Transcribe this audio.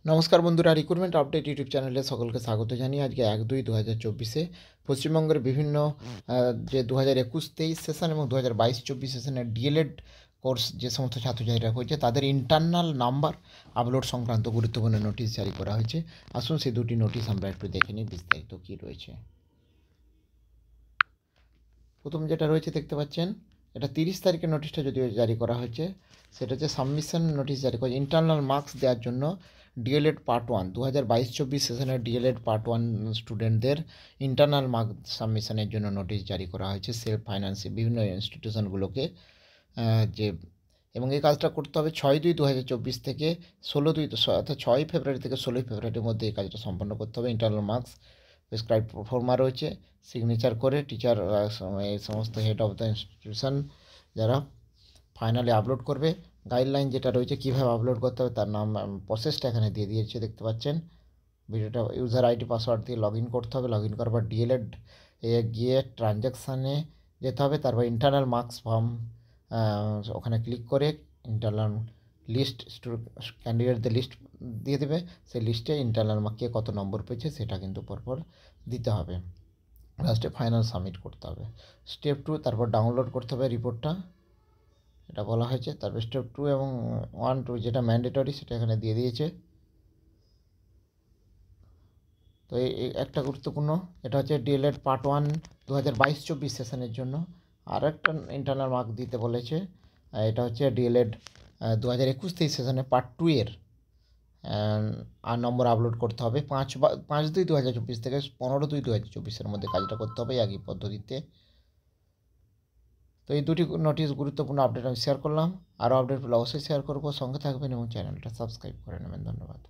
নমস্কার বন্ধুরা, recruitment update YouTube চ্যানেলে সকলকে স্বাগত জানিয়ে আজকে 1-2-2024 পশ্চিমবঙ্গের বিভিন্ন যে 2021-23 সেশন এবং 2022-24 সেশনের ডিএলএড কোর্স যে সমস্ত ছাত্রছাত্রীরা হয়েছে তাদের ইন্টারনাল নাম্বার আপলোড সংক্রান্ত গুরুত্বপূর্ণ নোটিশ জারি করা হয়েছে। আসুন সেই দুটি নোটিশ আমরা একটু দেখে নিই বিস্তারিত কী রয়েছে। প্রথম যেটা রয়েছে দেখতে পাচ্ছেন, এটা 30 তারিখের নোটিশটা যদিও জারি করা হয়েছে, সেটা হচ্ছে সাবমিশন নোটিশ জারি করা ইন্টারনাল মার্কস দেওয়ার জন্য ডিএলএড পার্ট 1 2022-24 সেশনের ডিএলএড পার্ট 1 স্টুডেন্টদের ইন্টারনাল মার্কস সাবমিশনের জন্য নোটিশ জারি করা হয়েছে সেলফ ফাইন্যান্সে বিভিন্ন ইনস্টিটিউশনগুলোকে। যে এবং এই কাজটা করতে হবে 6-2-2024 থেকে 16-2 অর্থাৎ 6 ফেব্রুয়ারি থেকে 16 ফেব্রুয়ারির মধ্যে এই কাজটা সম্পন্ন করতে হবে। ইন্টারনাল মার্কস প্রেসক্রাইব ফর্মা রয়েছে, সিগনেচার করে টিচার এই সমস্ত হেড অফ দ্য ইনস্টিটিউশন যারা ফাইনালি আপলোড করবে। গাইডলাইন যেটা রয়েছে কীভাবে আপলোড করতে হবে তার নাম প্রসেসটা এখানে দিয়ে দিয়েছে দেখতে পাচ্ছেন। ভিডিওটা ইউজার আইডি পাসওয়ার্ড দিয়ে লগ ইন করতে হবে। লগ ইন করার পর ডিএলএড গিয়ে ট্রানজ্যাকশানে যেতে হবে, তারপর ইন্টারনাল মার্কস ফর্ম ওখানে ক্লিক করে ইন্টারনাল লিস্ট ক্যান্ডিডেটদের লিস্ট দিয়ে দেবে। সেই লিস্টে ইন্টারনাল মার্কে কত নম্বর পেয়েছে সেটা কিন্তু পরপর দিতে হবে। লাস্টে ফাইনাল সাবমিট করতে হবে। স্টেপ 2 তারপর ডাউনলোড করতে হবে রিপোর্টটা, এটা বলা হয়েছে। তারপর স্টেপ 2 এবং 1-2 যেটা ম্যান্ডেটরি সেটা এখানে দিয়ে দিয়েছে। তো এই একটা গুরুত্বপূর্ণ, এটা হচ্ছে ডিএলএড পার্ট 1 2022-24 সেশনের জন্য। আর একটা ইন্টারনাল মার্ক দিতে বলেছে, এটা হচ্ছে ডিএলএড 2021-23 সেশনে পার্ট 2 এর আর নম্বর আপলোড করতে হবে 5-2-2024 থেকে 15-2-2024 মধ্যে কাজটা করতে হবে একই পদ্ধতিতে। তো এই দুটি নোটিশ গুরুত্বপূর্ণ আপডেট আমি শেয়ার করলাম। আরও আপডেট পেলে অবশ্যই শেয়ার করবো, সঙ্গে থাকবেন এবং চ্যানেলটা সাবস্ক্রাইব করে নেবেন। ধন্যবাদ।